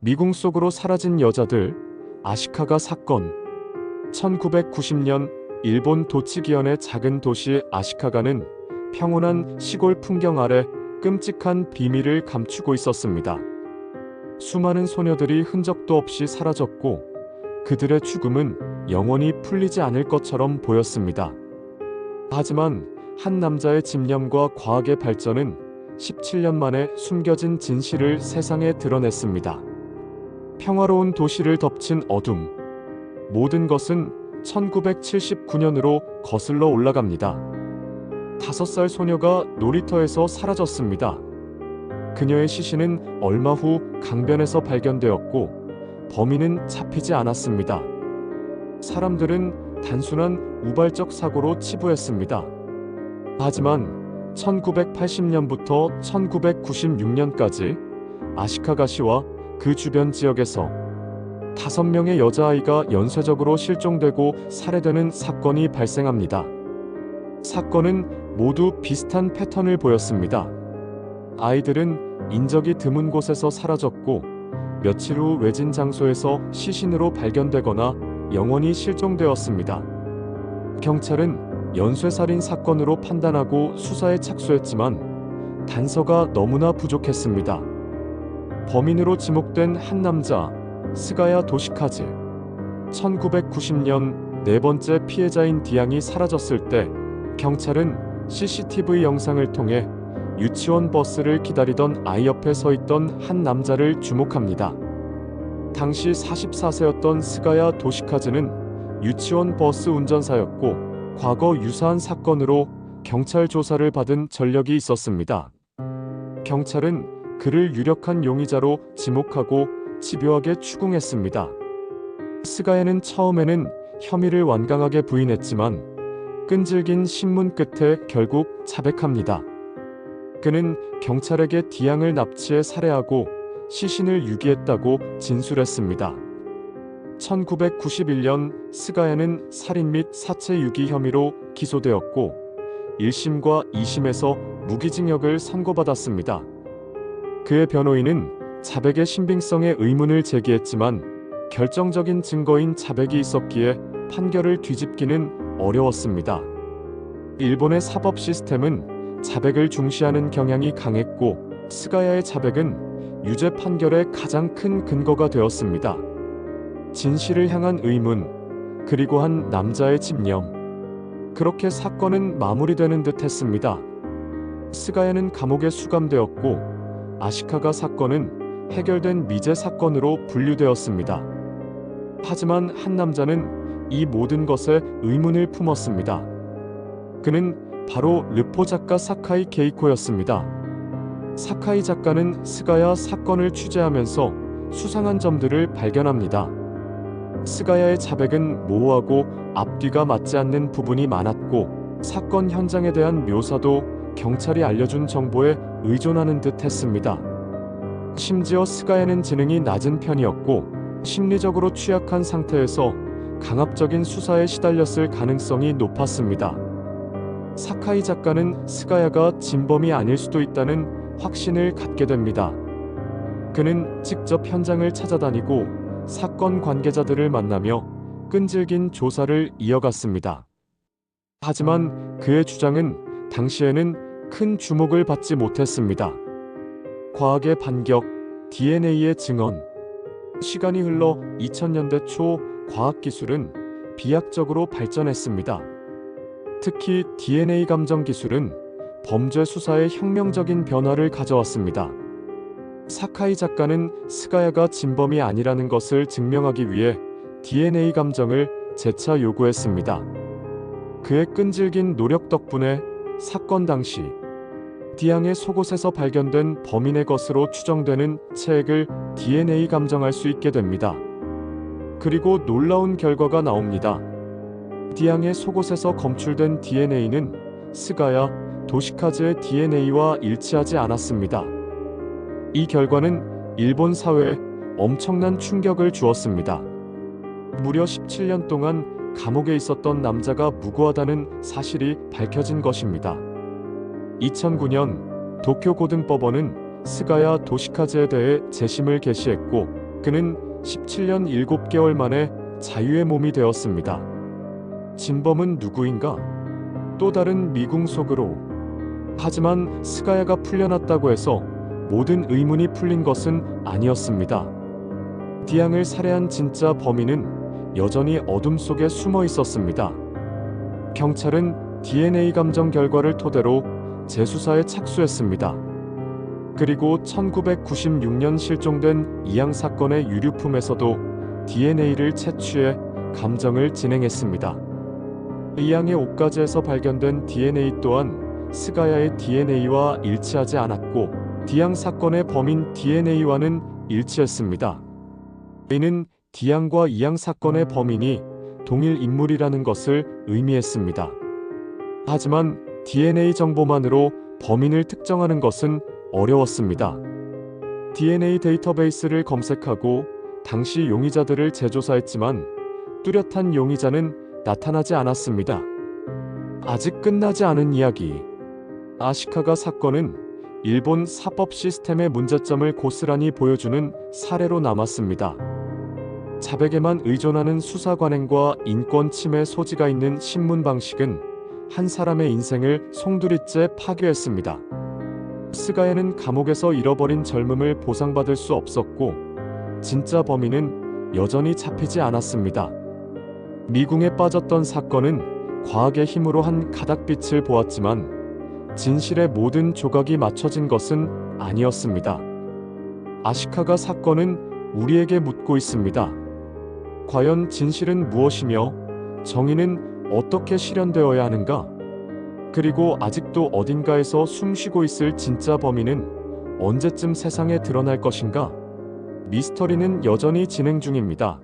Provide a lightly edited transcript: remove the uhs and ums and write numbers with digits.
미궁 속으로 사라진 여자들, 아시카가 사건. 1990년 일본 도치기현의 작은 도시 아시카가는 평온한 시골 풍경 아래 끔찍한 비밀을 감추고 있었습니다. 수많은 소녀들이 흔적도 없이 사라졌고 그들의 죽음은 영원히 풀리지 않을 것처럼 보였습니다. 하지만 한 남자의 집념과 과학의 발전은 17년 만에 숨겨진 진실을 세상에 드러냈습니다. 평화로운 도시를 덮친 어둠. 모든 것은 1979년으로 거슬러 올라갑니다. 5살 소녀가 놀이터에서 사라졌습니다. 그녀의 시신은 얼마 후 강변에서 발견되었고 범인은 잡히지 않았습니다. 사람들은 단순한 우발적 사고로 치부했습니다. 하지만 1980년부터 1996년까지 아시카가시와 그 주변 지역에서 5명의 여자아이가 연쇄적으로 실종되고 살해되는 사건이 발생합니다. 사건은 모두 비슷한 패턴을 보였습니다. 아이들은 인적이 드문 곳에서 사라졌고 며칠 후 외진 장소에서 시신으로 발견되거나 영원히 실종되었습니다. 경찰은 연쇄살인 사건으로 판단하고 수사에 착수했지만 단서가 너무나 부족했습니다. 범인으로 지목된 한 남자, 스가야 도시카즈. 1990년 네 번째 피해자인 디앙이 사라졌을 때 경찰은 CCTV 영상을 통해 유치원 버스를 기다리던 아이 옆에 서 있던 한 남자를 주목합니다. 당시 44세였던 스가야 도시카즈는 유치원 버스 운전사였고 과거 유사한 사건으로 경찰 조사를 받은 전력이 있었습니다. 경찰은 그를 유력한 용의자로 지목하고 집요하게 추궁했습니다. 스가야는 처음에는 혐의를 완강하게 부인했지만 끈질긴 신문 끝에 결국 자백합니다. 그는 경찰에게 디앙을 납치해 살해하고 시신을 유기했다고 진술했습니다. 1991년 스가야는 살인 및 사체 유기 혐의로 기소되었고 1심과 2심에서 무기징역을 선고받았습니다. 그의 변호인은 자백의 신빙성에 의문을 제기했지만 결정적인 증거인 자백이 있었기에 판결을 뒤집기는 어려웠습니다. 일본의 사법 시스템은 자백을 중시하는 경향이 강했고 스가야의 자백은 유죄 판결의 가장 큰 근거가 되었습니다. 진실을 향한 의문, 그리고 한 남자의 집념. 그렇게 사건은 마무리되는 듯 했습니다. 스가야는 감옥에 수감되었고 아시카가 사건은 해결된 미제 사건으로 분류되었습니다. 하지만 한 남자는 이 모든 것에 의문을 품었습니다. 그는 바로 르포 작가 사카이 게이코였습니다. 사카이 작가는 스가야 사건을 취재하면서 수상한 점들을 발견합니다. 스가야의 자백은 모호하고 앞뒤가 맞지 않는 부분이 많았고 사건 현장에 대한 묘사도 경찰이 알려준 정보에 의존하는 듯 했습니다. 심지어 스가야는 지능이 낮은 편이었고 심리적으로 취약한 상태에서 강압적인 수사에 시달렸을 가능성이 높았습니다. 사카이 작가는 스가야가 진범이 아닐 수도 있다는 확신을 갖게 됩니다. 그는 직접 현장을 찾아다니고 사건 관계자들을 만나며 끈질긴 조사를 이어갔습니다. 하지만 그의 주장은 당시에는 큰 주목을 받지 못했습니다. 과학의 반격, DNA의 증언. 시간이 흘러 2000년대 초 과학기술은 비약적으로 발전했습니다. 특히 DNA 감정 기술은 범죄 수사에 혁명적인 변화를 가져왔습니다. 사카이 작가는 스가야가 진범이 아니라는 것을 증명하기 위해 DNA 감정을 재차 요구했습니다. 그의 끈질긴 노력 덕분에 사건 당시 디앙의 속옷에서 발견된 범인의 것으로 추정되는 체액을 DNA 감정할 수 있게 됩니다. 그리고 놀라운 결과가 나옵니다. 디앙의 속옷에서 검출된 DNA는 스가야 도시카즈의 DNA와 일치하지 않았습니다. 이 결과는 일본 사회에 엄청난 충격을 주었습니다. 무려 17년 동안 감옥에 있었던 남자가 무고하다는 사실이 밝혀진 것입니다. 2009년 도쿄 고등법원은 스가야 도시카즈에 대해 재심을 개시했고 그는 17년 7개월 만에 자유의 몸이 되었습니다. 진범은 누구인가? 또 다른 미궁 속으로. 하지만 스가야가 풀려났다고 해서 모든 의문이 풀린 것은 아니었습니다. 디앙을 살해한 진짜 범인은 여전히 어둠 속에 숨어 있었습니다. 경찰은 DNA 감정 결과를 토대로 재수사에 착수했습니다. 그리고 1996년 실종된 이양 사건의 유류품에서도 DNA를 채취해 감정을 진행했습니다. 이양의 옷가지에서 발견된 DNA 또한 스가야의 DNA와 일치하지 않았고 디앙 사건의 범인 DNA와는 일치했습니다. 이는 디앙과 이양 사건의 범인이 동일 인물이라는 것을 의미했습니다. 하지만 DNA 정보만으로 범인을 특정하는 것은 어려웠습니다. DNA 데이터베이스를 검색하고 당시 용의자들을 재조사했지만 뚜렷한 용의자는 나타나지 않았습니다. 아직 끝나지 않은 이야기. 아시카가 사건은 일본 사법 시스템의 문제점을 고스란히 보여주는 사례로 남았습니다. 자백에만 의존하는 수사 관행과 인권 침해 소지가 있는 신문 방식은 한 사람의 인생을 송두리째 파괴했습니다. 스가야는 감옥에서 잃어버린 젊음을 보상받을 수 없었고 진짜 범인은 여전히 잡히지 않았습니다. 미궁에 빠졌던 사건은 과학의 힘으로 한 가닥빛을 보았지만 진실의 모든 조각이 맞춰진 것은 아니었습니다. 아시카가 사건은 우리에게 묻고 있습니다. 과연 진실은 무엇이며 정의는 어떻게 실현되어야 하는가? 그리고 아직도 어딘가에서 숨쉬고 있을 진짜 범인은 언제쯤 세상에 드러날 것인가? 미스터리는 여전히 진행 중입니다.